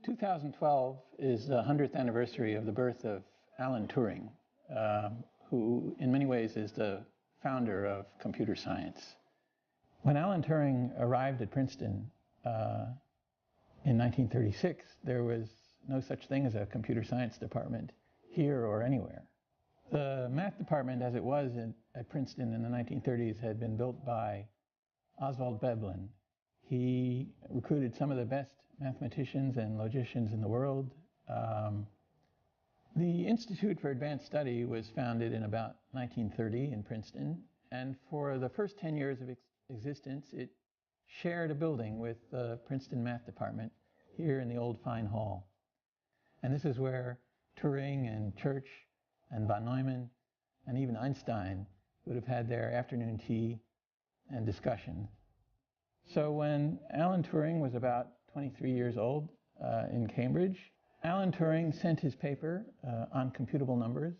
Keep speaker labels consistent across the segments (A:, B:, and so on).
A: 2012 is the 100th anniversary of the birth of Alan Turing, who in many ways is the founder of computer science. When Alan Turing arrived at Princeton in 1936, there was no such thing as a computer science department here or anywhere. The math department, as it was at Princeton in the 1930s, had been built by Oswald Veblen. He recruited some of the best mathematicians and logicians in the world. The Institute for Advanced Study was founded in about 1930 in Princeton, and for the first 10 years of existence, it shared a building with the Princeton Math Department here in the old Fine Hall. And this is where Turing and Church and von Neumann and even Einstein would have had their afternoon tea and discussion. So when Alan Turing was about 23 years old in Cambridge, Alan Turing sent his paper on computable numbers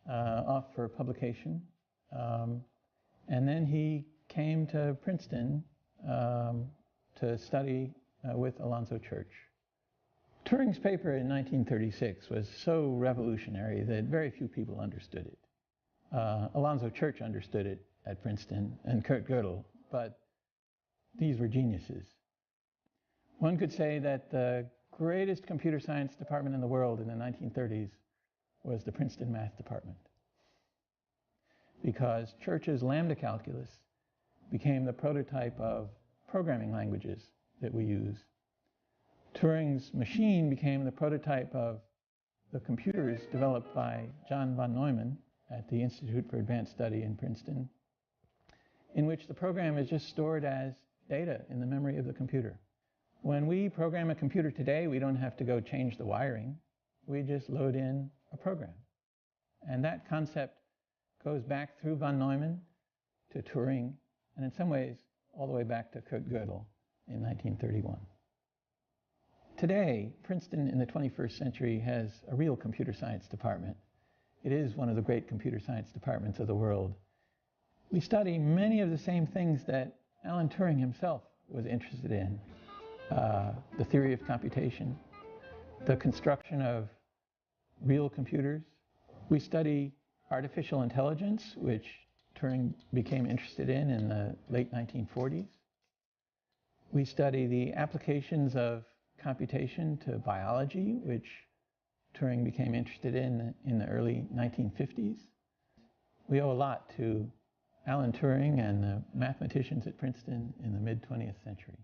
A: off for publication. And then he came to Princeton to study with Alonzo Church. Turing's paper in 1936 was so revolutionary that very few people understood it. Alonzo Church understood it at Princeton, and Kurt Gödel, but these were geniuses. One could say that the greatest computer science department in the world in the 1930s was the Princeton Math Department, because Church's lambda calculus became the prototype of programming languages that we use. Turing's machine became the prototype of the computers developed by John von Neumann at the Institute for Advanced Study in Princeton, in which the program is just stored as data in the memory of the computer. When we program a computer today, we don't have to go change the wiring. We just load in a program. And that concept goes back through von Neumann to Turing, and in some ways, all the way back to Kurt Gödel in 1931. Today, Princeton in the 21st century has a real computer science department. It is one of the great computer science departments of the world. We study many of the same things that Alan Turing himself was interested in. The theory of computation, the construction of real computers. We study artificial intelligence, which Turing became interested in the late 1940s. We study the applications of computation to biology, which Turing became interested in the early 1950s. We owe a lot to Alan Turing and the mathematicians at Princeton in the mid-20th century.